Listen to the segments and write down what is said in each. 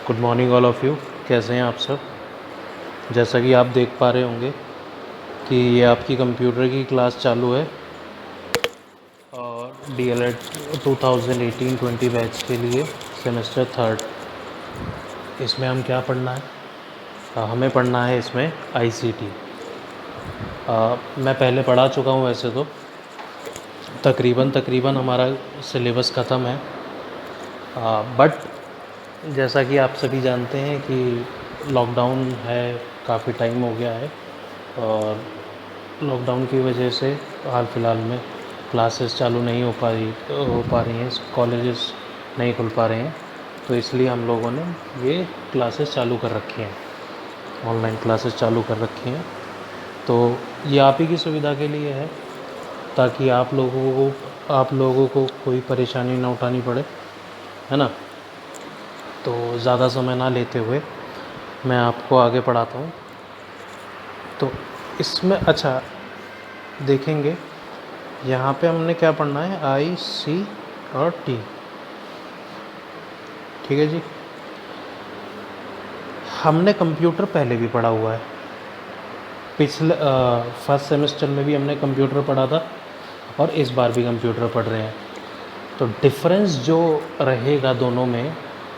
Good morning all of you. कैसे हैं आप सब? जैसा कि आप देख पा रहे होंगे कि ये आपकी कंप्यूटर की क्लास चालू है और DLED 2018-20 बैच के लिए सेमेस्टर थर्ड। इसमें हम क्या पढ़ना है? हमें पढ़ना है इसमें ICT। मैं पहले पढ़ा चुका हूँ, वैसे तो तकरीबन हमारा सिलेबस ख़त्म है, बट जैसा कि आप सभी जानते हैं कि लॉकडाउन है, काफ़ी टाइम हो गया है और लॉकडाउन की वजह से हाल फिलहाल में क्लासेस चालू नहीं हो पा रही हैं, कॉलेजेस नहीं खुल पा रहे हैं, तो इसलिए हम लोगों ने ये क्लासेस चालू कर रखी हैं, ऑनलाइन क्लासेस चालू कर रखी हैं। तो ये आप ही की सुविधा के लिए है, ताकि आप लोगों को कोई परेशानी ना उठानी पड़े, है ना। तो ज़्यादा समय ना लेते हुए मैं आपको आगे पढ़ाता हूँ। तो इसमें अच्छा देखेंगे, यहाँ पे हमने क्या पढ़ना है, IC और T, ठीक है जी। हमने कंप्यूटर पहले भी पढ़ा हुआ है, पिछले फर्स्ट सेमेस्टर में भी हमने कंप्यूटर पढ़ा था और इस बार भी कंप्यूटर पढ़ रहे हैं। तो डिफरेंस जो रहेगा दोनों में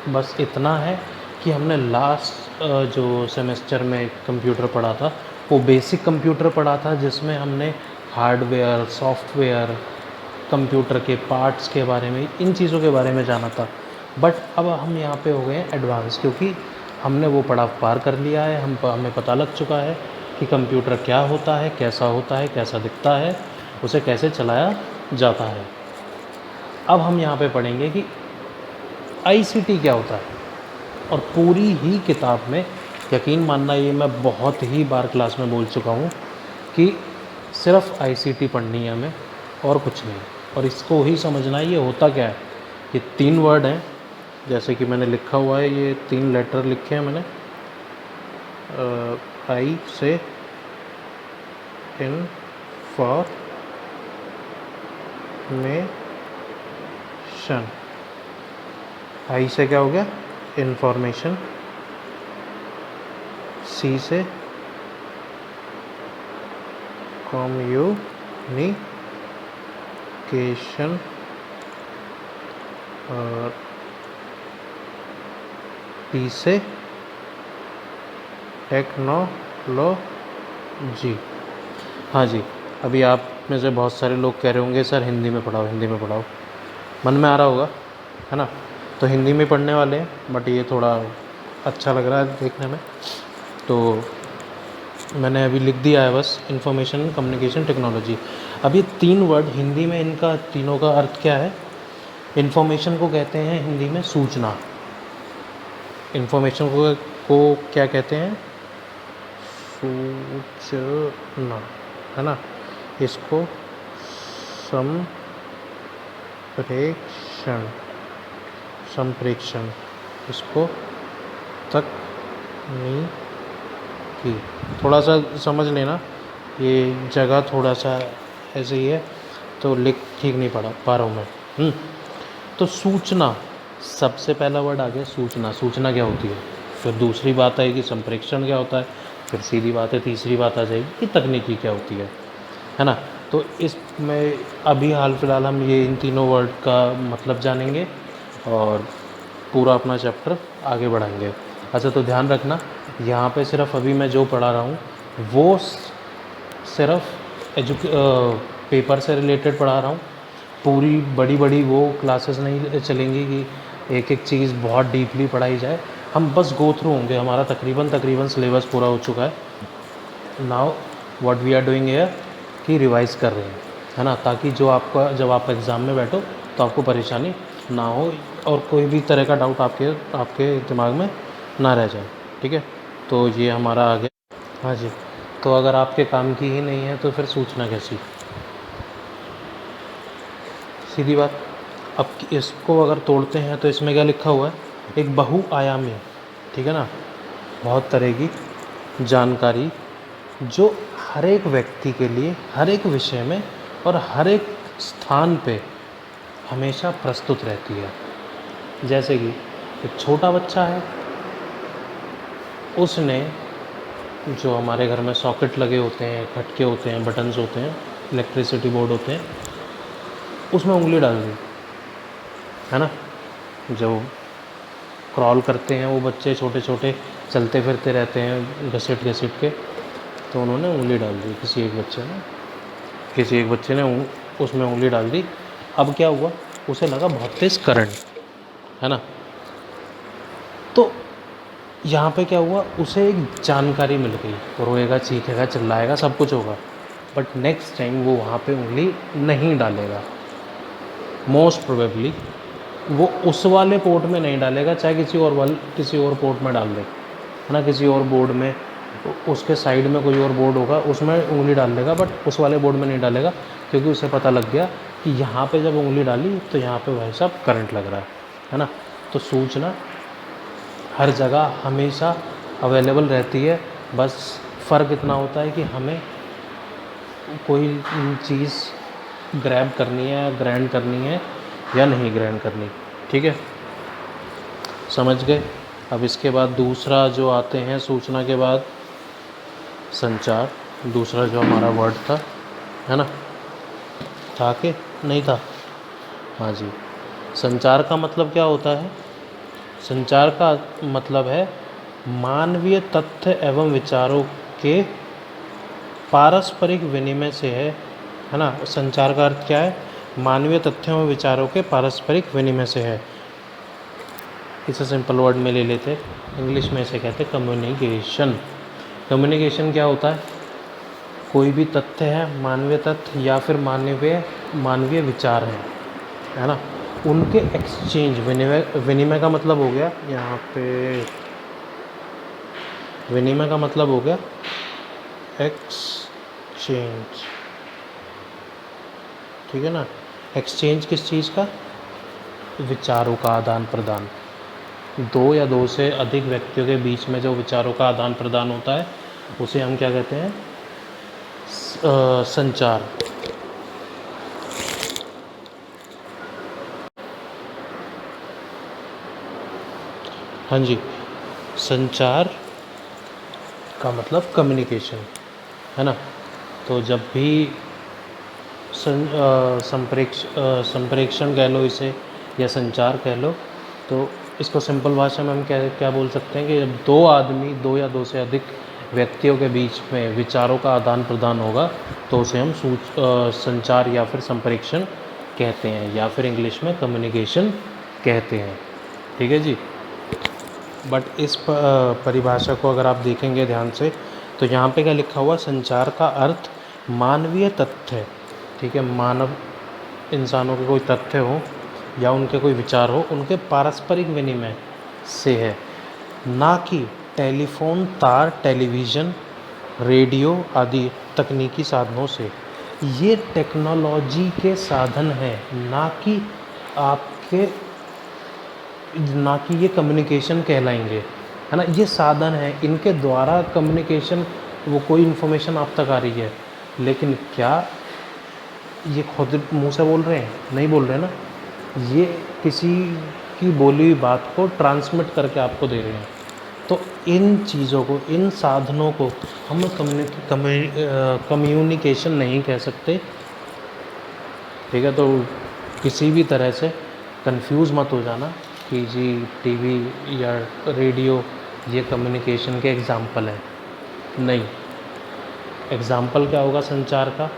बस इतना है कि हमने लास्ट जो सेमेस्टर में कंप्यूटर पढ़ा था वो बेसिक कंप्यूटर पढ़ा था, जिसमें हमने हार्डवेयर, सॉफ्टवेयर, कंप्यूटर के पार्ट्स के बारे में, इन चीज़ों के बारे में जाना था। बट अब हम यहाँ पे हो गए हैं एडवांस, क्योंकि हमने वो पड़ाव पार कर लिया है। हमें पता लग चुका है कि कंप्यूटर क्या होता है, कैसा दिखता है, उसे कैसे चलाया जाता है। अब हम यहाँ पे पढ़ेंगे कि ICT क्या होता है, और पूरी ही किताब में, यकीन मानना ये मैं बहुत ही बार क्लास में बोल चुका हूँ कि सिर्फ ICT पढ़नी है हमें और कुछ नहीं, और इसको ही समझना है। ये होता क्या है, ये 3 वर्ड हैं, जैसे कि मैंने लिखा हुआ है, ये 3 लेटर लिखे हैं मैंने, I से इन्फॉर्मेशन, I से क्या हो गया, इन्फॉर्मेशन, C से कम्युनिकेशन और T से टेक्नोलॉजी। हाँ जी, अभी आप में से बहुत सारे लोग कह रहे होंगे सर हिंदी में पढ़ाओ, हिंदी में पढ़ाओ, मन में आ रहा होगा, है ना। तो हिंदी में पढ़ने वाले हैं, बट ये थोड़ा अच्छा लग रहा है देखने में, तो मैंने अभी लिख दिया है बस, इंफॉर्मेशन कम्युनिकेशन टेक्नोलॉजी। अब ये 3 वर्ड हिंदी में, इनका तीनों का अर्थ क्या है। इन्फॉर्मेशन को कहते हैं हिंदी में सूचना, इन्फॉर्मेशन को क्या कहते हैं, सूचना, है ना। इसको संप्रेषण, इसको तकनीकी। थोड़ा सा समझ लेना, ये जगह थोड़ा सा ऐसे ही है, तो लिख ठीक नहीं पा रहा हूँ मैं। तो सूचना, सबसे पहला वर्ड आ गया सूचना। सूचना क्या होती है, फिर दूसरी बात आएगी संप्रेषण क्या होता है, फिर सीधी बात है तीसरी बात आ जाएगी कि तकनीकी क्या होती है ना। तो इसमें अभी हाल फिलहाल हम ये इन तीनों वर्ड का मतलब जानेंगे और पूरा अपना चैप्टर आगे बढ़ाएंगे। अच्छा, तो ध्यान रखना, यहाँ पे सिर्फ अभी मैं जो पढ़ा रहा हूँ वो सिर्फ पेपर से रिलेटेड पढ़ा रहा हूँ। पूरी बड़ी वो क्लासेस नहीं चलेंगी कि एक एक चीज़ बहुत डीपली पढ़ाई जाए। हम बस गो थ्रू होंगे, हमारा तकरीबन सिलेबस पूरा हो चुका है। Now what we are doing here कि रिवाइज़ कर रहे हैं, है ना, ताकि जब आप एग्ज़ाम में बैठो तो आपको परेशानी ना हो और कोई भी तरह का डाउट आपके दिमाग में ना रह जाए, ठीक है। तो ये हमारा आ गया। हाँ जी, तो अगर आपके काम की ही नहीं है तो फिर सूचना कैसी, सीधी बात। अब इसको अगर तोड़ते हैं तो इसमें क्या लिखा हुआ है, एक बहुआयामी, ठीक है ना, बहुत तरह की जानकारी जो हर एक व्यक्ति के लिए, हर एक विषय में और हर एक स्थान पे हमेशा प्रस्तुत रहती है। जैसे कि एक छोटा बच्चा है, उसने जो हमारे घर में सॉकेट लगे होते हैं, खटके होते हैं, बटन्स होते हैं, इलेक्ट्रिसिटी बोर्ड होते हैं, उसमें उंगली डाल दी, है ना। जो क्रॉल करते हैं वो बच्चे छोटे छोटे, चलते फिरते रहते हैं घसीट घसीट के, तो उन्होंने उंगली डाल दी, किसी एक बच्चे ने उसमें उंगली डाल दी। अब क्या हुआ, उसे लगा बहुत तेज़ करंट, है ना। तो यहाँ पे क्या हुआ, उसे एक जानकारी मिल गई, रोएगा, चीखेगा, चिल्लाएगा, सब कुछ होगा, बट नेक्स्ट टाइम वो वहाँ पे उंगली नहीं डालेगा। मोस्ट प्रोबेबली वो उस वाले पोर्ट में नहीं डालेगा, चाहे किसी और पोर्ट में डाल दे, है ना। किसी और बोर्ड में, उसके साइड में कोई और बोर्ड होगा, उसमें उंगली डाल देगा, बट उस वाले बोर्ड में नहीं डालेगा, क्योंकि उसे पता लग गया कि यहाँ पे जब उंगली डाली तो यहाँ पे भाई साहब करंट लग रहा है ना। तो सूचना हर जगह हमेशा अवेलेबल रहती है, बस फ़र्क इतना होता है कि हमें कोई चीज़ ग्रैब करनी है, ग्रैंड करनी है या नहीं ग्रैंड करनी, ठीक है, समझ गए। अब इसके बाद दूसरा जो आते हैं सूचना के बाद, संचार, दूसरा जो हमारा वर्ड था, है ना, था कि नहीं था, हाँ जी। संचार का मतलब क्या होता है, संचार का मतलब है मानवीय तथ्य एवं विचारों के पारस्परिक विनिमय से है ना। संचार का अर्थ क्या है, मानवीय तथ्यों एवं विचारों के पारस्परिक विनिमय से है। इसे सिंपल वर्ड में ले लेते, इंग्लिश में इसे कहते हैं कम्युनिकेशन। कम्युनिकेशन क्या होता है, कोई भी तथ्य है, मानवीय तथ्य या फिर मानवीय विचार है ना, उनके एक्सचेंज, विनिमय का मतलब हो गया यहाँ पे, विनिमय का मतलब हो गया एक्सचेंज, ठीक है ना। एक्सचेंज किस चीज़ का, विचारों का आदान प्रदान, दो या दो से अधिक व्यक्तियों के बीच में जो विचारों का आदान प्रदान होता है उसे हम क्या कहते हैं, संचार। हाँ जी, संचार का मतलब कम्युनिकेशन, है ना। तो जब भी संप्रेक्षण कह लो इसे, या संचार कह लो, तो इसको सिंपल भाषा में हम क्या बोल सकते हैं कि जब दो आदमी, दो या दो से अधिक व्यक्तियों के बीच में विचारों का आदान प्रदान होगा तो उसे हम संचार या फिर संप्रेक्षण कहते हैं, या फिर इंग्लिश में कम्युनिकेशन कहते हैं, ठीक है जी। बट इस परिभाषा को अगर आप देखेंगे ध्यान से तो यहाँ पे क्या लिखा हुआ, संचार का अर्थ मानवीय तथ्य, ठीक है, मानव इंसानों के कोई तथ्य हो या उनके कोई विचार हो, उनके पारस्परिक विनिमय से है, ना कि टेलीफोन, तार, टेलीविज़न, रेडियो आदि तकनीकी साधनों से। ये टेक्नोलॉजी के साधन हैं, ना कि ये कम्युनिकेशन कहलाएंगे, है ना। ये साधन है, इनके द्वारा कम्युनिकेशन, वो कोई इन्फॉर्मेशन आप तक आ रही है, लेकिन क्या ये खुद मुंह से बोल रहे हैं, नहीं बोल रहे ना, ये किसी की बोली हुई बात को ट्रांसमिट करके आपको दे रहे हैं। तो इन चीज़ों को, इन साधनों को हम कम्युनिकेशन नहीं कह सकते, ठीक है। तो किसी भी तरह से कंफ्यूज मत हो जाना कि जी टीवी या रेडियो ये कम्युनिकेशन के एग्ज़ाम्पल है, नहीं। एग्ज़ाम्पल क्या होगा संचार का,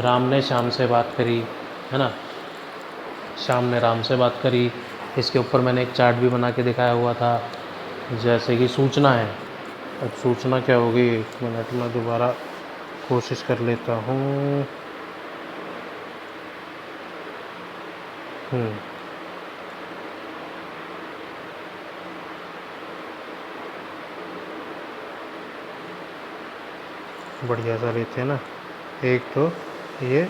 राम ने श्याम से बात करी, है ना, श्याम ने राम से बात करी। इसके ऊपर मैंने एक चार्ट भी बना के दिखाया हुआ था, जैसे कि सूचना है। अब सूचना क्या होगी, 1 मिनट में दोबारा कोशिश कर लेता हूँ। बढ़िया सा लेते हैं ना, एक तो ये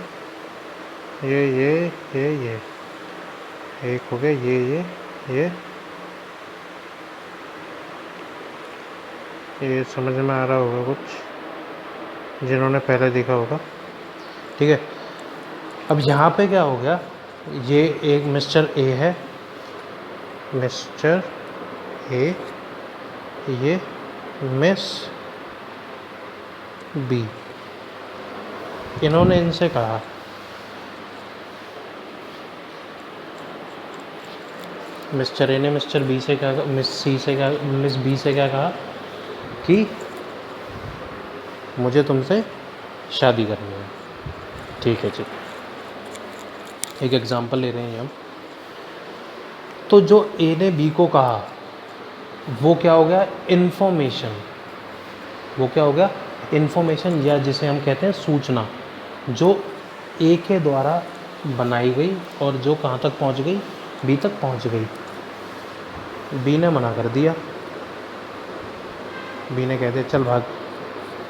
एक हो गया, ये समझ में आ रहा होगा कुछ जिन्होंने पहले देखा होगा, ठीक है। अब यहाँ पे क्या हो गया, ये एक मिस्टर ए है, मिस्टर ए, ये मिस बी। इन्होंने इनसे कहा मिस्टर ए ने मिस्टर बी से क्या, मिस सी से क्या, मिस बी से क्या कहा कि मुझे तुमसे शादी करनी है। ठीक है जी, एक एग्जांपल ले रहे हैं हम। तो जो ए ने बी को कहा वो क्या हो गया, इन्फॉर्मेशन। वो क्या हो गया, इन्फॉर्मेशन, या जिसे हम कहते हैं सूचना, जो ए के द्वारा बनाई गई और जो कहाँ तक पहुँच गई, बी तक पहुँच गई। बी ने मना कर दिया, बी ने कह दिया चल भाग।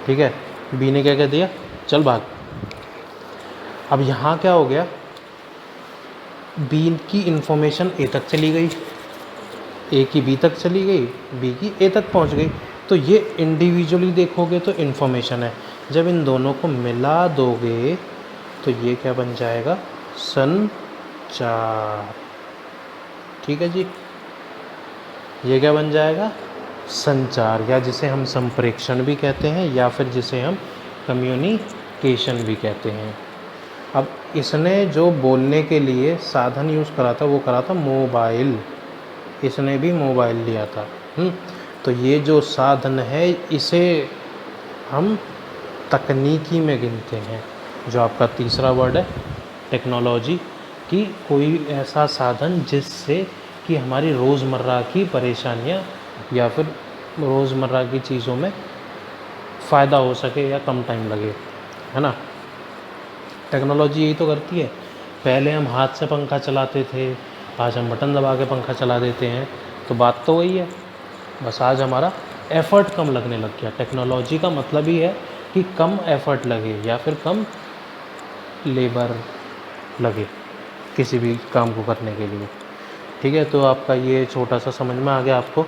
ठीक है, बी ने क्या कह दिया, चल भाग। अब यहाँ क्या हो गया, बी की इन्फॉर्मेशन ए तक चली गई, ए की बी तक चली गई, बी की ए तक पहुंच गई। तो ये इंडिविजुअली देखोगे तो इन्फॉर्मेशन है, जब इन दोनों को मिला दोगे तो ये क्या बन जाएगा, संचार। ठीक है जी, ये क्या बन जाएगा, संचार, या जिसे हम संप्रेषण भी कहते हैं या फिर जिसे हम कम्युनिकेशन भी कहते हैं। अब इसने जो बोलने के लिए साधन यूज़ करा था वो करा था मोबाइल, इसने भी मोबाइल लिया था। तो ये जो साधन है इसे हम तकनीकी में गिनते हैं। जो आपका तीसरा वर्ड है टेक्नोलॉजी, कि कोई ऐसा साधन जिससे कि हमारी रोज़मर्रा की परेशानियां या फिर रोज़मर्रा की चीज़ों में फ़ायदा हो सके या कम टाइम लगे, है ना। टेक्नोलॉजी यही तो करती है। पहले हम हाथ से पंखा चलाते थे, आज हम बटन दबा के पंखा चला देते हैं। तो बात तो वही है, बस आज हमारा एफ़र्ट कम लगने लग गया। टेक्नोलॉजी का मतलब ही है कि कम एफ़र्ट लगे या फिर कम लेबर लगे किसी भी काम को करने के लिए। ठीक है, तो आपका ये छोटा सा समझ में आ गया आपको।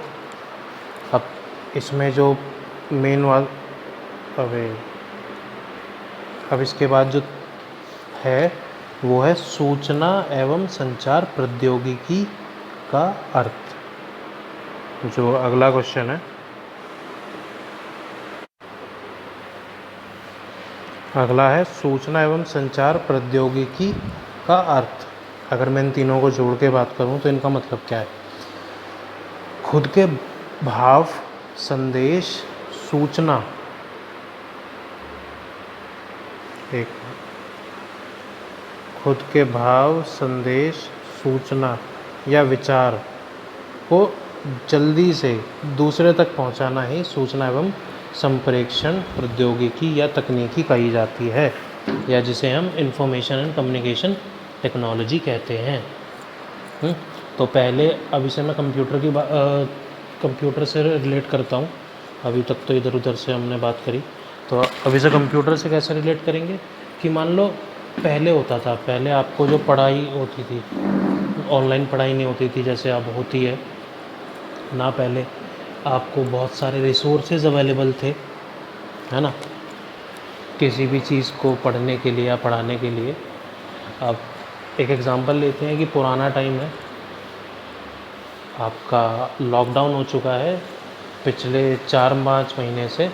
अब इसमें जो मेन अब इसके बाद जो है वो है सूचना एवं संचार प्रौद्योगिकी का अर्थ। जो अगला क्वेश्चन है, अगला है सूचना एवं संचार प्रौद्योगिकी का अर्थ। अगर मैं इन तीनों को जोड़ के बात करूं तो इनका मतलब क्या है, खुद के भाव, संदेश, सूचना, एक खुद के भाव, संदेश, सूचना या विचार को जल्दी से दूसरे तक पहुंचाना ही सूचना एवं संप्रेषण प्रौद्योगिकी या तकनीकी कही जाती है, या जिसे हम इंफॉर्मेशन एंड कम्युनिकेशन टेक्नोलॉजी कहते हैं। तो पहले अब इसे मैं कंप्यूटर से रिलेट करता हूँ। अभी तक तो इधर उधर से हमने बात करी, तो अब इसे कंप्यूटर से कैसे रिलेट करेंगे कि मान लो पहले होता था, पहले आपको जो पढ़ाई होती थी, ऑनलाइन पढ़ाई नहीं होती थी जैसे अब होती है ना। पहले आपको बहुत सारे रिसोर्सेज अवेलेबल थे, है ना, किसी भी चीज़ को पढ़ने के लिए या पढ़ाने के लिए। अब एक एग्ज़ाम्पल लेते हैं कि पुराना टाइम है, आपका लॉकडाउन हो चुका है, पिछले 4-5 महीने से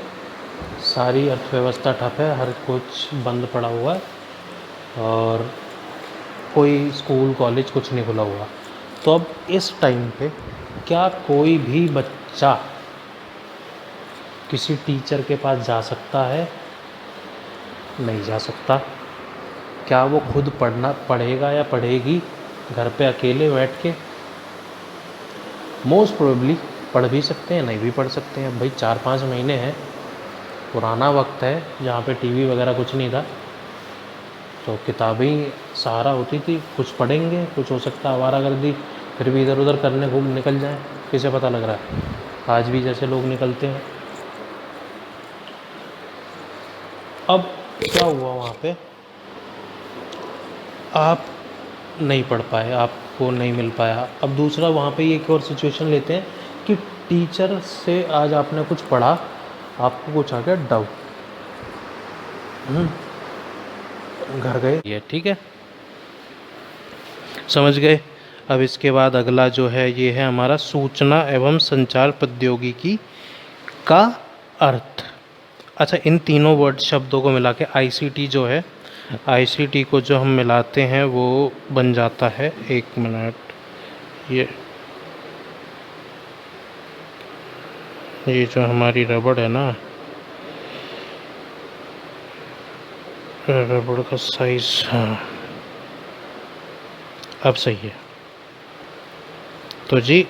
सारी अर्थव्यवस्था ठप है, हर कुछ बंद पड़ा हुआ है और कोई स्कूल कॉलेज कुछ नहीं खुला हुआ। तो अब इस टाइम पे क्या कोई भी बच्चा किसी टीचर के पास जा सकता है? नहीं जा सकता। क्या वो खुद पढ़ेगा या पढ़ेगी घर पे अकेले बैठ के? मोस्ट प्रोबेबली पढ़ भी सकते हैं, नहीं भी पढ़ सकते हैं। भाई 4-5 महीने हैं, पुराना वक्त है जहाँ पे टीवी वगैरह कुछ नहीं था, तो किताबें सहारा होती थी। कुछ पढ़ेंगे, कुछ हो सकता है आवारागर्दी फिर भी इधर उधर करने घूम निकल जाएं, किसे पता लग रहा है। आज भी जैसे लोग निकलते हैं। अब क्या हुआ वहाँ पे, आप नहीं पढ़ पाए, आपको नहीं मिल पाया। अब दूसरा वहाँ पे एक और सिचुएशन लेते हैं कि टीचर से आज आपने कुछ पढ़ा, आपको कुछ आ गया डाउट, घर गए, ये ठीक है, समझ गए। अब इसके बाद अगला जो है ये है हमारा सूचना एवं संचार प्रौद्योगिकी का अर्थ। अच्छा, इन तीनों वर्ड शब्दों को मिला के आईसीटी जो है, आईसीटी को जो हम मिलाते हैं वो बन जाता है, 1 मिनट, ये जो हमारी रबड़ है ना, रबड़ का साइज, हाँ अब सही है। तो जी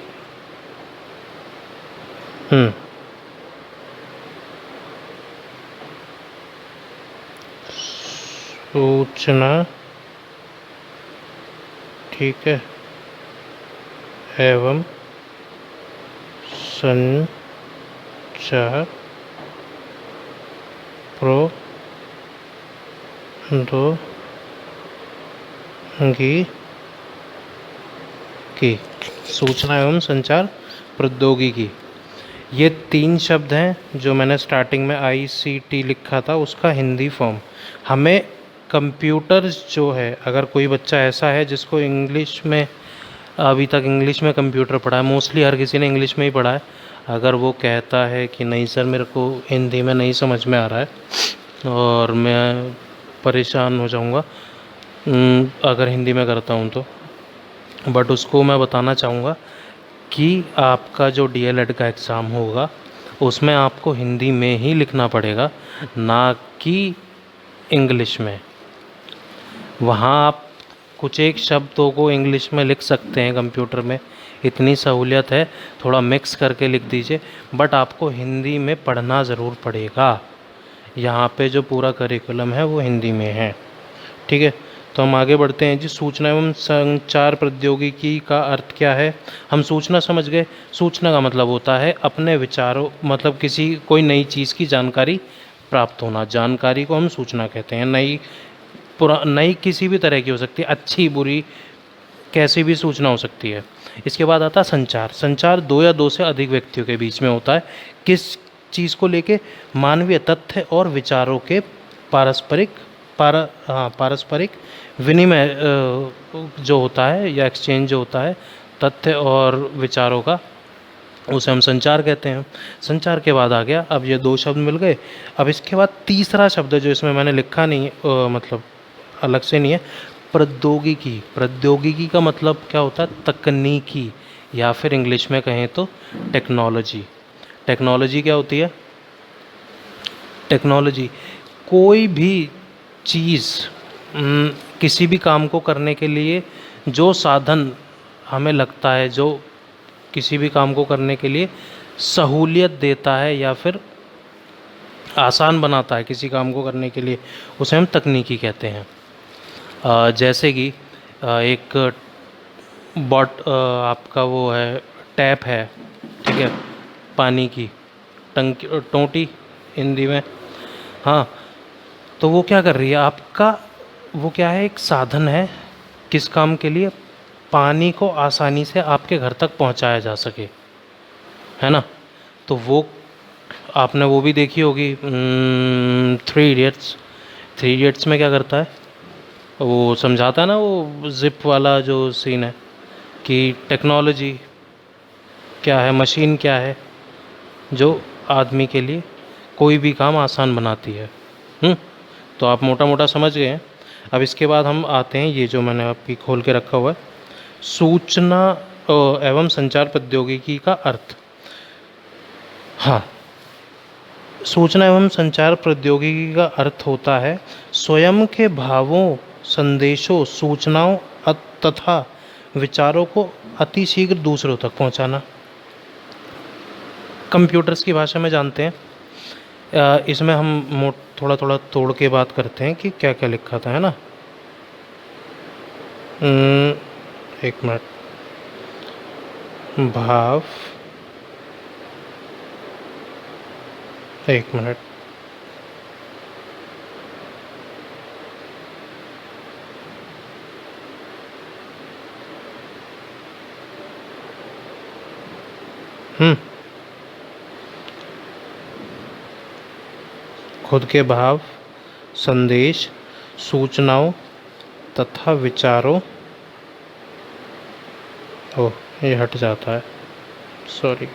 सूचना, ठीक है, एवं संचार प्रौद्योगिकी, सूचना एवं संचार प्रौद्योगिकी, ये 3 शब्द हैं जो मैंने स्टार्टिंग में आईसीटी लिखा था, उसका हिंदी फॉर्म। हमें कंप्यूटर्स जो है, अगर कोई बच्चा ऐसा है जिसको इंग्लिश में, अभी तक इंग्लिश में कंप्यूटर पढ़ा है, मोस्टली हर किसी ने इंग्लिश में ही पढ़ा है, अगर वो कहता है कि नहीं सर मेरे को हिंदी में नहीं समझ में आ रहा है और मैं परेशान हो जाऊंगा अगर हिंदी में करता हूँ तो, बट उसको मैं बताना चाहूँगा कि आपका जो डीएलएड का एग्ज़ाम होगा उसमें आपको हिंदी में ही लिखना पड़ेगा, ना कि इंग्लिश में। वहाँ आप कुछ एक शब्दों को इंग्लिश में लिख सकते हैं, कंप्यूटर में इतनी सहूलियत है, थोड़ा मिक्स करके लिख दीजिए, बट आपको हिंदी में पढ़ना ज़रूर पड़ेगा। यहाँ पे जो पूरा करिकुलम है वो हिंदी में है, ठीक है। तो हम आगे बढ़ते हैं जी। सूचना एवं संचार प्रौद्योगिकी का अर्थ क्या है? हम सूचना समझ गए। सूचना का मतलब होता है अपने विचारों, मतलब किसी कोई नई चीज़ की जानकारी प्राप्त होना, जानकारी को हम सूचना कहते हैं। नई किसी भी तरह की हो सकती है, अच्छी बुरी कैसी भी सूचना हो सकती है। इसके बाद आता है संचार। संचार 2 या 2 से अधिक व्यक्तियों के बीच में होता है। किस चीज़ को लेके? मानवीय तथ्य और विचारों के पारस्परिक विनिमय जो होता है या एक्सचेंज जो होता है तथ्य और विचारों का, उसे हम संचार कहते हैं। संचार के बाद आ गया, अब ये 2 शब्द मिल गए। अब इसके बाद तीसरा शब्द जो इसमें मैंने लिखा नहीं है, मतलब अलग से नहीं है, प्रौद्योगिकी। प्रौद्योगिकी का मतलब क्या होता है? तकनीकी, या फिर इंग्लिश में कहें तो टेक्नोलॉजी। टेक्नोलॉजी क्या होती है? टेक्नोलॉजी कोई भी चीज़, किसी भी काम को करने के लिए जो साधन हमें लगता है, जो किसी भी काम को करने के लिए सहूलियत देता है या फिर आसान बनाता है किसी काम को करने के लिए, उसे हम तकनीकी कहते हैं। जैसे कि एक आपका वो है, टैप है, ठीक है, पानी की टंकी, टोंटी हिंदी में, हाँ। तो वो क्या कर रही है आपका, वो क्या है, एक साधन है किस काम के लिए? पानी को आसानी से आपके घर तक पहुंचाया जा सके, है ना। तो वो आपने वो भी देखी होगी, 3 इडियट्स। 3 इडियट्स में क्या करता है, वो समझाता है ना, वो जिप वाला जो सीन है कि टेक्नोलॉजी क्या है, मशीन क्या है जो आदमी के लिए कोई भी काम आसान बनाती है। तो आप मोटा मोटा समझ गए हैं। अब इसके बाद हम आते हैं, ये जो मैंने अभी खोल के रखा हुआ है, सूचना एवं संचार प्रौद्योगिकी का अर्थ। हाँ, सूचना एवं संचार प्रौद्योगिकी का अर्थ होता है स्वयं के भावों, संदेशों, सूचनाओं तथा विचारों को अतिशीघ्र दूसरों तक पहुंचाना। कंप्यूटर्स की भाषा में जानते हैं, इसमें हम थोड़ा थोड़ा तोड़ के बात करते हैं कि क्या क्या लिखा था, है ना। 1 मिनट। भाव, 1 मिनट। खुद के भाव, संदेश, सूचनाओं तथा विचारों, ओह ये हट जाता है, सॉरी।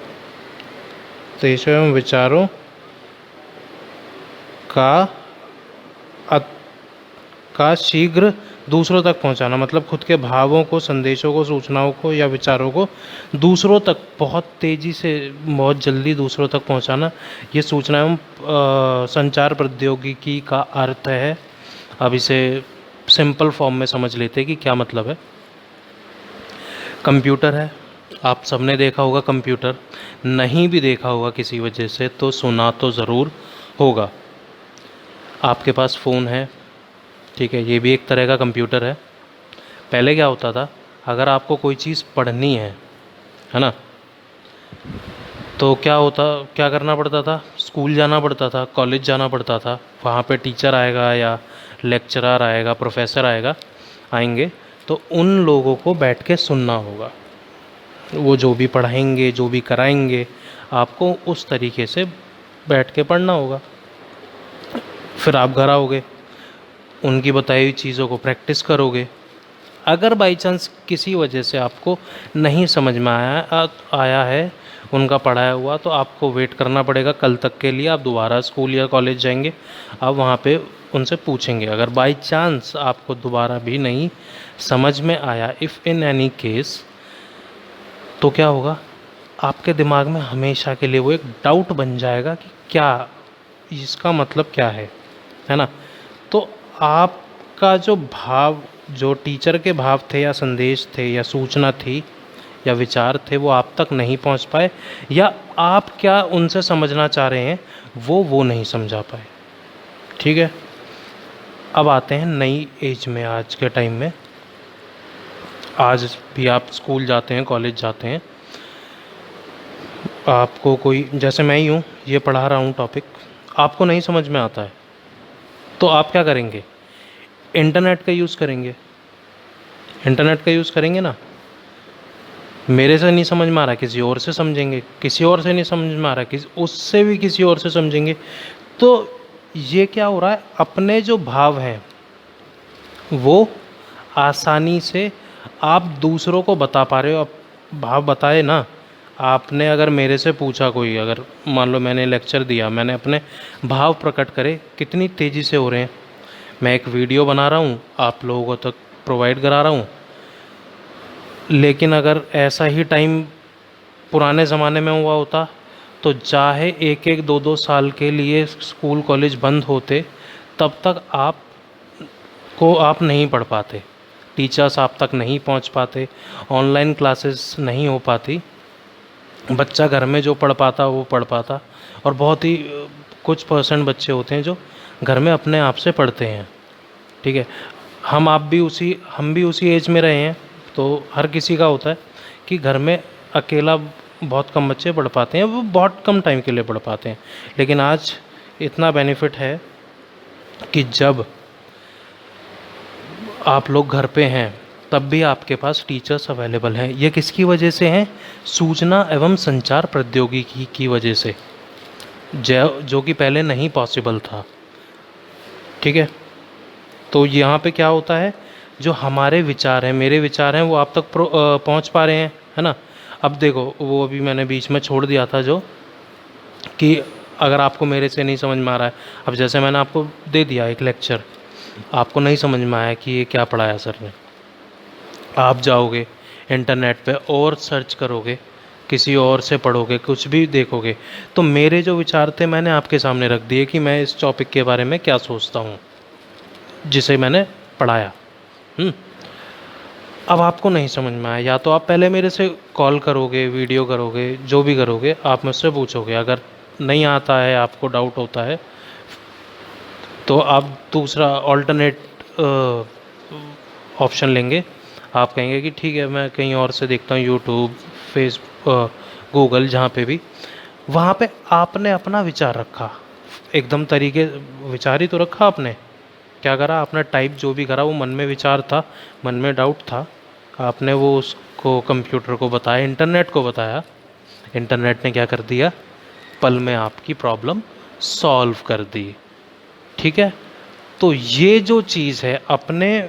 संदेशों एवं विचारों का का शीघ्र दूसरों तक पहुंचाना, मतलब खुद के भावों को, संदेशों को, सूचनाओं को या विचारों को दूसरों तक बहुत तेज़ी से, बहुत जल्दी दूसरों तक पहुंचाना, ये सूचना एवं संचार प्रौद्योगिकी का अर्थ है। अब इसे सिंपल फॉर्म में समझ लेते हैं कि क्या मतलब है। कंप्यूटर है, आप सबने देखा होगा कंप्यूटर, नहीं भी देखा होगा किसी वजह से तो सुना तो ज़रूर होगा। आपके पास फ़ोन है, ठीक है, ये भी एक तरह का कंप्यूटर है। पहले क्या होता था, अगर आपको कोई चीज़ पढ़नी है ना, तो क्या करना पड़ता था, स्कूल जाना पड़ता था, कॉलेज जाना पड़ता था, वहाँ पे टीचर आएगा या लेक्चरर आएगा, प्रोफेसर आएंगे, तो उन लोगों को बैठ के सुनना होगा। वो जो भी पढ़ाएंगे, जो भी कराएंगे, आपको उस तरीके से बैठ के पढ़ना होगा। फिर आप घर आओगे, उनकी बताई हुई चीज़ों को प्रैक्टिस करोगे। अगर बाई चांस किसी वजह से आपको नहीं समझ में आया है उनका पढ़ाया हुआ, तो आपको वेट करना पड़ेगा कल तक के लिए। आप दोबारा स्कूल या कॉलेज जाएंगे, आप वहाँ पे उनसे पूछेंगे। अगर बाई चांस आपको दोबारा भी नहीं समझ में आया, इफ़ इन एनी केस, तो क्या होगा, आपके दिमाग में हमेशा के लिए वो एक डाउट बन जाएगा कि क्या इसका मतलब क्या है ना। तो आपका जो भाव, जो टीचर के भाव थे या संदेश थे या सूचना थी या विचार थे, वो आप तक नहीं पहुंच पाए, या आप क्या उनसे समझना चाह रहे हैं वो नहीं समझा पाए। ठीक है, अब आते हैं नई एज में, आज के टाइम में। आज भी आप स्कूल जाते हैं, कॉलेज जाते हैं, आपको कोई, जैसे मैं ही हूँ, ये पढ़ा रहा हूँ टॉपिक, आपको नहीं समझ में आता है तो आप क्या करेंगे, इंटरनेट का यूज़ करेंगे। इंटरनेट का यूज़ करेंगे ना, मेरे से नहीं समझ में आ रहा किसी और से समझेंगे, किसी और से नहीं समझ में आ रहा किसी उससे भी किसी और से समझेंगे। तो ये क्या हो रहा है, अपने जो भाव हैं वो आसानी से आप दूसरों को बता पा रहे हो। आप भाव बताए ना, आपने अगर मेरे से पूछा, कोई अगर मान लो मैंने लेक्चर दिया, मैंने अपने भाव प्रकट करे, कितनी तेज़ी से हो रहे हैं। मैं एक वीडियो बना रहा हूँ, आप लोगों तक प्रोवाइड करा रहा हूँ, लेकिन अगर ऐसा ही टाइम पुराने ज़माने में हुआ होता तो चाहे एक एक दो दो साल के लिए स्कूल कॉलेज बंद होते, तब तक आप नहीं पढ़ पाते, टीचर्स आप तक नहीं पहुंच पाते, ऑनलाइन क्लासेस नहीं हो पाती, बच्चा घर में जो पढ़ पाता वो पढ़ पाता। और बहुत ही कुछ % बच्चे होते हैं जो घर में अपने आप से पढ़ते हैं। ठीक है, हम भी उसी एज में रहे हैं, तो हर किसी का होता है कि घर में अकेला बहुत कम बच्चे पढ़ पाते हैं, वो बहुत कम टाइम के लिए पढ़ पाते हैं। लेकिन आज इतना बेनिफिट है कि जब आप लोग घर पे हैं तब भी आपके पास टीचर्स अवेलेबल हैं। ये किसकी वजह से हैं, सूचना एवं संचार प्रौद्योगिकी की वजह से, जो कि पहले नहीं पॉसिबल था। ठीक है, तो यहाँ पे क्या होता है, जो हमारे विचार हैं, मेरे विचार हैं, वो आप तक पहुँच पा रहे हैं, है ना। अब देखो, वो अभी मैंने बीच में छोड़ दिया था जो कि अगर आपको मेरे से नहीं समझ में आ रहा है, अब जैसे मैंने आपको दे दिया एक लेक्चर, आपको नहीं समझ में आया कि ये क्या पढ़ाया सर ने, आप जाओगे इंटरनेट पे और सर्च करोगे, किसी और से पढ़ोगे, कुछ भी देखोगे, तो मेरे जो विचार थे मैंने आपके सामने रख दिए कि मैं इस टॉपिक के बारे में क्या सोचता हूँ, जिसे मैंने पढ़ाया। अब आपको नहीं समझ में आया, या तो आप पहले मेरे से कॉल करोगे, वीडियो करोगे, जो भी करोगे, आप मुझसे पूछोगे। अगर नहीं आता है, आपको डाउट होता है, तो आप दूसरा ऑल्टरनेट ऑप्शन लेंगे। आप कहेंगे कि ठीक है, मैं कहीं और से देखता हूँ, यूट्यूब, फेसबुक, गूगल, जहाँ पे भी, वहाँ पे आपने अपना विचार रखा, एकदम विचार ही तो रखा आपने। क्या करा आपने, टाइप जो भी करा, वो मन में विचार था, मन में डाउट था, आपने वो उसको कंप्यूटर को बताया, इंटरनेट को बताया, इंटरनेट ने क्या कर दिया, पल में आपकी प्रॉब्लम सॉल्व कर दी। ठीक है, तो ये जो चीज़ है, अपने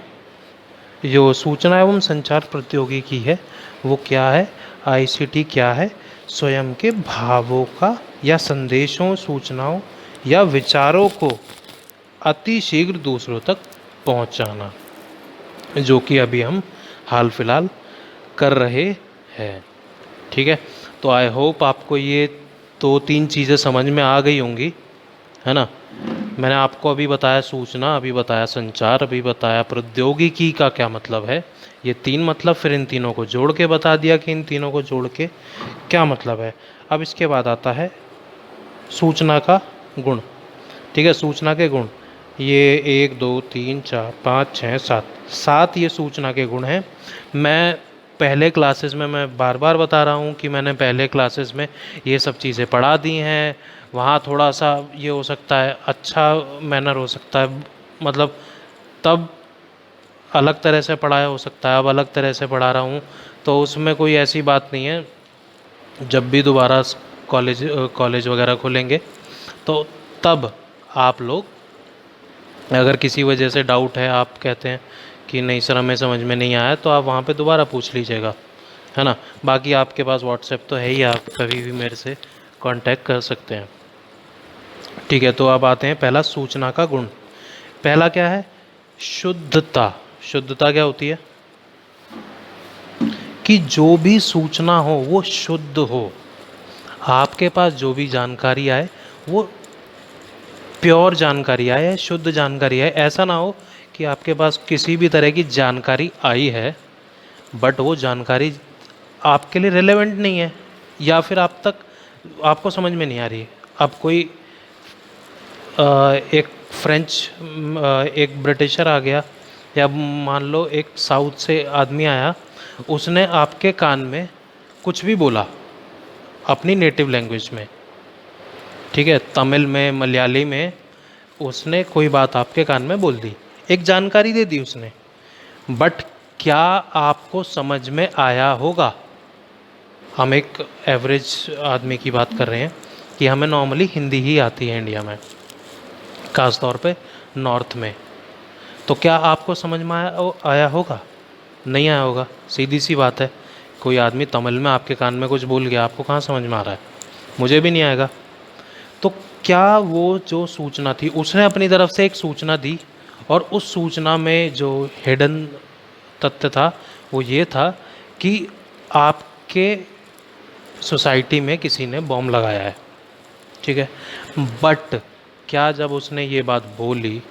जो सूचना एवं संचार प्रौद्योगिकी है, वो क्या है, ICT क्या है, स्वयं के भावों का या संदेशों, सूचनाओं या विचारों को अति शीघ्र दूसरों तक पहुंचाना, जो कि अभी हम हाल फिलहाल कर रहे हैं। ठीक है, तो आई होप आपको ये 2-3 चीज़ें समझ में आ गई होंगी, है ना। मैंने आपको अभी बताया सूचना, अभी बताया संचार, अभी बताया प्रौद्योगिकी का क्या मतलब है, ये 3 मतलब, फिर इन तीनों को जोड़ के बता दिया कि इन तीनों को जोड़ के क्या मतलब है। अब इसके बाद आता है सूचना का गुण। ठीक है, सूचना के गुण, ये 1 2 3 4 5 6 7 ये सूचना के गुण हैं। मैं पहले क्लासेस में, मैं बार बार बता रहा हूँ कि मैंने पहले क्लासेस में ये सब चीज़ें पढ़ा दी हैं। वहाँ थोड़ा सा ये हो सकता है, अच्छा मैनर हो सकता है, मतलब तब अलग तरह से पढ़ाया हो सकता है, अब अलग तरह से पढ़ा रहा हूँ, तो उसमें कोई ऐसी बात नहीं है। जब भी दोबारा कॉलेज वगैरह खुलेंगे तो तब आप लोग, अगर किसी वजह से डाउट है, आप कहते हैं कि नहीं सर हमें समझ में नहीं आया, तो आप वहाँ पे दोबारा पूछ लीजिएगा, है ना। बाकी आपके पास व्हाट्सएप तो है ही, आप कभी भी मेरे से कांटेक्ट कर सकते हैं। ठीक है, तो अब आते हैं पहला सूचना का गुण। पहला क्या है? शुद्धता। शुद्धता क्या होती है? कि जो भी सूचना हो वो शुद्ध हो, आपके पास जो भी जानकारी आए वो प्योर जानकारी आए, शुद्ध जानकारी आए। ऐसा ना हो कि आपके पास किसी भी तरह की जानकारी आई है बट वो जानकारी आपके लिए रिलेवेंट नहीं है, या फिर आप तक आपको समझ में नहीं आ रही है। अब कोई एक एक ब्रिटिशर आ गया, या मान लो एक साउथ से आदमी आया, उसने आपके कान में कुछ भी बोला अपनी नेटिव लैंग्वेज में, ठीक है, तमिल में, मलयाली में, उसने कोई बात आपके कान में बोल दी, एक जानकारी दे दी उसने, बट क्या आपको समझ में आया होगा? हम एक एवरेज आदमी की बात कर रहे हैं कि हमें नॉर्मली हिंदी ही आती है इंडिया में, ख़ास तौर पे नॉर्थ में। तो क्या आपको समझ में आया होगा? नहीं आया होगा, सीधी सी बात है। कोई आदमी तमिल में आपके कान में कुछ बोल गया, आपको कहाँ समझ में आ रहा है? मुझे भी नहीं आएगा। तो क्या वो जो सूचना थी, उसने अपनी तरफ से एक सूचना दी, और उस सूचना में जो हिडन तथ्य था वो ये था कि आपके सोसाइटी में किसी ने बॉम्ब लगाया है, ठीक है। बट क्या जब उसने ये बात बोली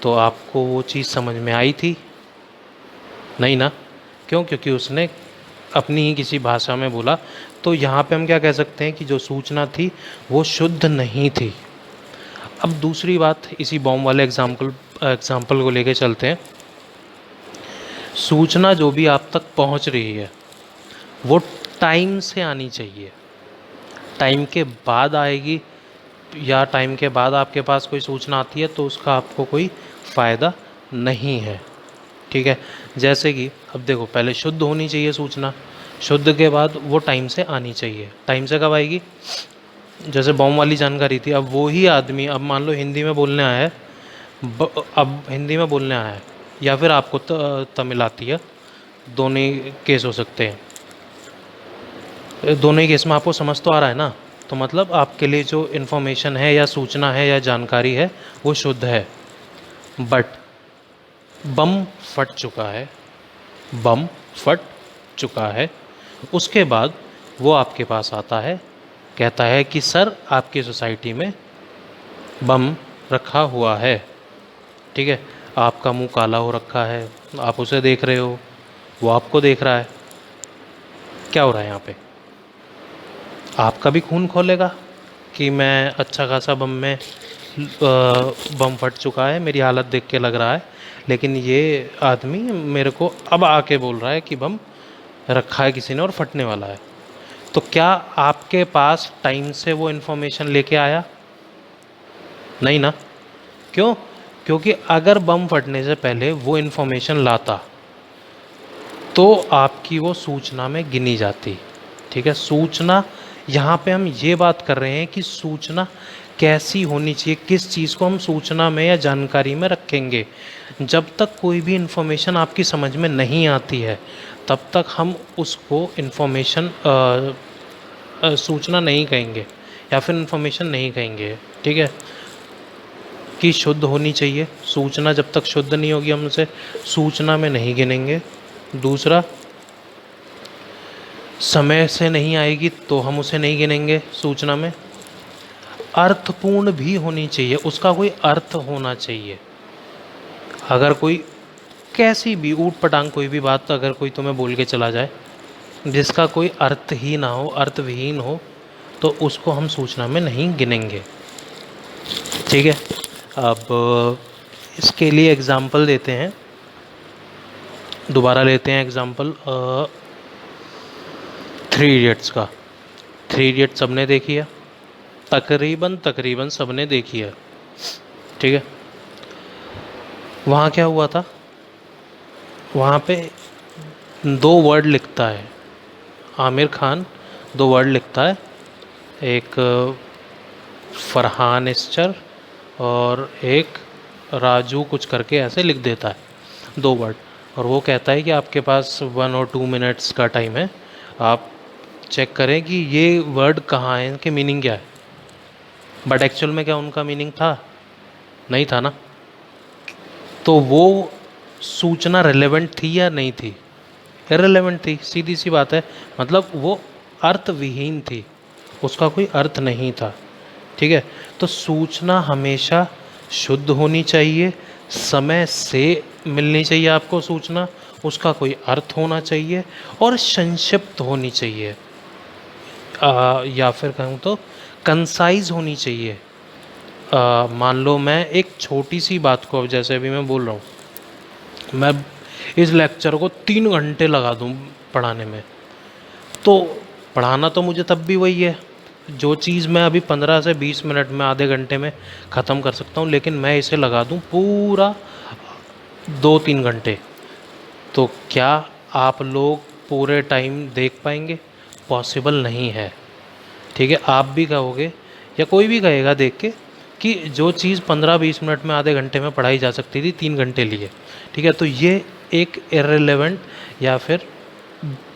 तो आपको वो चीज़ समझ में आई थी? नहीं ना। क्यों? क्योंकि उसने अपनी ही किसी भाषा में बोला। तो यहाँ पे हम क्या कह सकते हैं कि जो सूचना थी वो शुद्ध नहीं थी। अब दूसरी बात, इसी बॉम्ब वाले एग्जाम्पल को लेके चलते हैं। सूचना जो भी आप तक पहुँच रही है वो टाइम से आनी चाहिए। टाइम के बाद आएगी या टाइम के बाद आपके पास कोई सूचना आती है तो उसका आपको कोई फ़ायदा नहीं है, ठीक है। जैसे कि अब देखो, पहले शुद्ध होनी चाहिए सूचना, शुद्ध के बाद वो टाइम से आनी चाहिए। टाइम से कब आएगी? जैसे बॉम्ब वाली जानकारी थी, अब वो ही आदमी, अब मान लो हिंदी में बोलने आया है, अब हिंदी में बोलने आया है, या फिर आपको तमिल आती है, दोनों ही केस हो सकते हैं। दोनों ही केस में आपको समझ तो आ रहा है ना, तो मतलब आपके लिए जो इन्फॉर्मेशन है या सूचना है या जानकारी है वो शुद्ध है। बट बम फट चुका है, बम फट चुका है, उसके बाद वो आपके पास आता है, कहता है कि सर आपकी सोसाइटी में बम रखा हुआ है, ठीक है। आपका मुंह काला हो रखा है, आप उसे देख रहे हो, वो आपको देख रहा है। क्या हो रहा है यहाँ पे? आपका भी खून खोलेगा कि मैं अच्छा खासा बम फट चुका है, मेरी हालत देख के लग रहा है, लेकिन ये आदमी मेरे को अब आके बोल रहा है कि बम रखा है किसी ने और फटने वाला है। तो क्या आपके पास टाइम से वो इन्फॉर्मेशन लेके आया? नहीं ना। क्यों? क्योंकि अगर बम फटने से पहले वो इन्फॉर्मेशन लाता तो आपकी वो सूचना में गिनी जाती, ठीक है। सूचना, यहाँ पे हम ये बात कर रहे हैं कि सूचना कैसी होनी चाहिए, किस चीज़ को हम सूचना में या जानकारी में रखेंगे। जब तक कोई भी इन्फॉर्मेशन आपकी समझ में नहीं आती है तब तक हम उसको इन्फॉर्मेशन सूचना नहीं कहेंगे या फिर इन्फॉर्मेशन नहीं कहेंगे, ठीक है, कि शुद्ध होनी चाहिए। सूचना जब तक शुद्ध नहीं होगी हम उसे सूचना में नहीं गिनेंगे। दूसरा, समय से नहीं आएगी तो हम उसे नहीं गिनेंगे सूचना में। अर्थपूर्ण भी होनी चाहिए, उसका कोई अर्थ होना चाहिए। अगर कोई कैसी भी ऊट पटांग कोई भी बात अगर कोई तुम्हें बोल के चला जाए जिसका कोई अर्थ ही ना हो, अर्थविहीन हो, तो उसको हम सूचना में नहीं गिनेंगे, ठीक है। अब इसके लिए एग्ज़ाम्पल देते हैं, दोबारा लेते हैं एग्ज़ाम्पल 3 इडियट्स का। 3 इडियट्स सबने देखी है, तकरीबन सबने देखी है, ठीक है। वहाँ क्या हुआ था, वहाँ पे 2 वर्ड लिखता है आमिर खान, 2 वर्ड लिखता है, एक फरहान इस्चर और एक राजू कुछ करके ऐसे लिख देता है 2 वर्ड, और वो कहता है कि आपके पास 1 और 2 मिनट्स का टाइम है, आप चेक करें कि ये वर्ड कहाँ है, इनके मीनिंग क्या है। बट एक्चुअल में क्या उनका मीनिंग था, नहीं था ना। तो वो सूचना रिलेवेंट थी या नहीं थी, इररिलेवेंट थी, सीधी सी बात है। मतलब वो अर्थविहीन थी, उसका कोई अर्थ नहीं था, ठीक है। तो सूचना हमेशा शुद्ध होनी चाहिए, समय से मिलनी चाहिए आपको सूचना, उसका कोई अर्थ होना चाहिए और संक्षिप्त होनी चाहिए, या फिर कहूँ तो कंसाइज होनी चाहिए। मान लो मैं एक छोटी सी बात को, अब जैसे अभी मैं बोल रहा हूँ, मैं इस लेक्चर को 3 घंटे लगा दूँ पढ़ाने में, तो पढ़ाना तो मुझे तब भी वही है, जो चीज़ मैं अभी 15 से 20 मिनट में, आधे घंटे में ख़त्म कर सकता हूँ, लेकिन मैं इसे लगा दूँ पूरा 2-3 घंटे, तो क्या आप लोग पूरे टाइम देख पाएंगे? पॉसिबल नहीं है, ठीक है। आप भी कहोगे या कोई भी कहेगा देख के कि जो चीज़ 15-20 मिनट में, आधे घंटे में पढ़ाई जा सकती थी, 3 घंटे लिए, ठीक है। तो ये एक इररिलेवेंट या फिर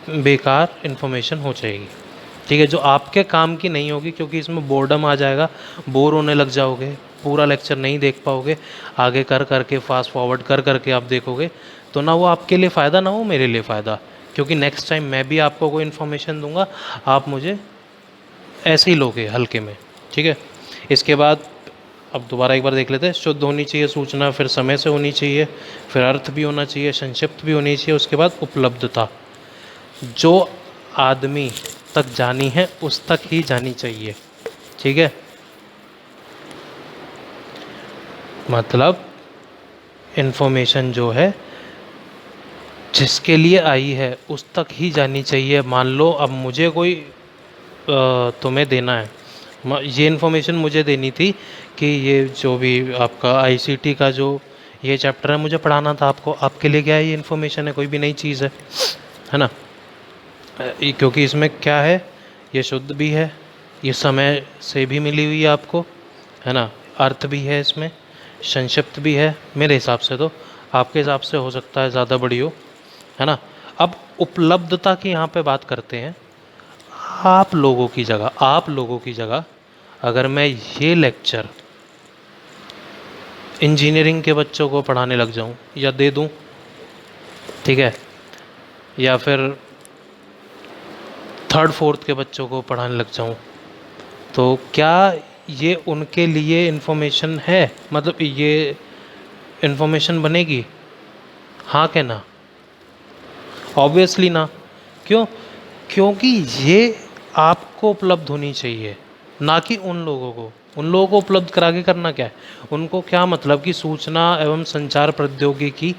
बेकार इन्फॉर्मेशन हो जाएगी, ठीक है, जो आपके काम की नहीं होगी, क्योंकि इसमें बोर्डम आ जाएगा, बोर होने लग जाओगे, पूरा लेक्चर नहीं देख पाओगे, आगे कर करके फास्ट फॉरवर्ड कर करके आप देखोगे, तो ना वो आपके लिए फ़ायदा ना हो मेरे लिए फ़ायदा, क्योंकि नेक्स्ट टाइम मैं भी आपको कोई इन्फॉर्मेशन दूंगा, आप मुझे ऐसे ही लोगे हल्के में, ठीक है। इसके बाद अब दोबारा एक बार देख लेते हैं। शुद्ध होनी चाहिए सूचना, फिर समय से होनी चाहिए, फिर अर्थ भी होना चाहिए, संक्षिप्त भी होनी चाहिए, उसके बाद उपलब्धता, जो आदमी तक जानी है उस तक ही जानी चाहिए, ठीक है। मतलब इन्फॉर्मेशन जो है जिसके लिए आई है उस तक ही जानी चाहिए। मान लो अब मुझे कोई तुम्हें देना है, ये इन्फॉर्मेशन मुझे देनी थी कि ये जो भी आपका आईसीटी का जो ये चैप्टर है मुझे पढ़ाना था आपको, आपके लिए क्या है, ये इन्फॉर्मेशन है, कोई भी नई चीज़ है ना। क्योंकि इसमें क्या है, ये शुद्ध भी है, ये समय से भी मिली हुई है आपको, है ना, अर्थ भी है इसमें, संक्षिप्त भी है, मेरे हिसाब से, तो आपके हिसाब से हो सकता है ज़्यादा बड़ी हो, है ना। अब उपलब्धता की यहाँ पे बात करते हैं। आप लोगों की जगह अगर मैं ये लेक्चर इंजीनियरिंग के बच्चों को पढ़ाने लग जाऊं या दे दूं, ठीक है, या फिर 3rd-4th के बच्चों को पढ़ाने लग जाऊं, तो क्या ये उनके लिए इन्फॉर्मेशन है, मतलब ये इन्फॉर्मेशन बनेगी, हाँ क्या ना? ऑब्वियसली ना। क्यों? क्योंकि ये आपको उपलब्ध होनी चाहिए, ना कि उन लोगों को। उन लोगों को उपलब्ध करा के करना क्या है, उनको क्या मतलब कि सूचना एवं संचार प्रौद्योगिकी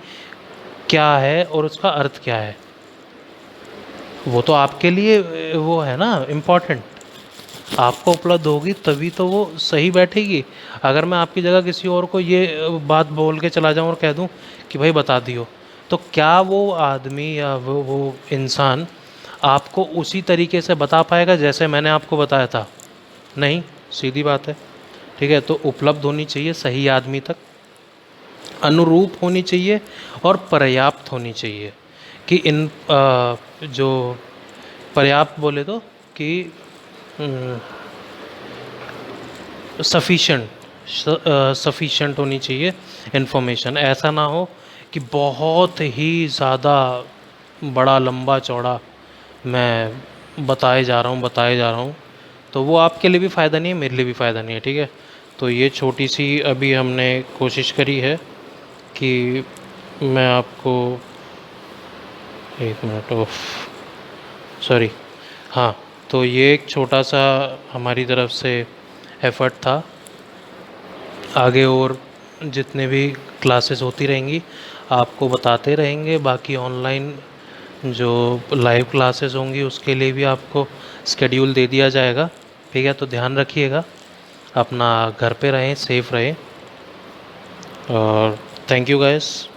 क्या है और उसका अर्थ क्या है, वो तो आपके लिए वो है ना इम्पॉर्टेंट, आपको उपलब्ध होगी तभी तो वो सही बैठेगी। अगर मैं आपकी जगह किसी और को ये बात बोल के चला जाऊँ और कह दूँ कि भाई बता दियो, तो क्या वो आदमी या वो इंसान आपको उसी तरीके से बता पाएगा जैसे मैंने आपको बताया था? नहीं, सीधी बात है, ठीक है। तो उपलब्ध होनी चाहिए सही आदमी तक, अनुरूप होनी चाहिए और पर्याप्त होनी चाहिए। कि इन जो पर्याप्त बोले तो कि सफिशेंट होनी चाहिए इन्फॉर्मेशन। ऐसा ना हो कि बहुत ही ज़्यादा बड़ा लंबा चौड़ा मैं बताए जा रहा हूँ, तो वो आपके लिए भी फ़ायदा नहीं है, मेरे लिए भी फ़ायदा नहीं है, ठीक है। तो ये छोटी सी अभी हमने कोशिश करी है कि मैं आपको, एक मिनट, ऑफ, सॉरी, हाँ, तो ये एक छोटा सा हमारी तरफ से एफ़र्ट था। आगे और जितने भी क्लासेस होती रहेंगी आपको बताते रहेंगे। बाकी ऑनलाइन जो लाइव क्लासेस होंगी उसके लिए भी आपको स्केड्यूल दे दिया जाएगा, ठीक है। तो ध्यान रखिएगा, अपना घर पे रहें, सेफ रहें, और थैंक यू गाइस।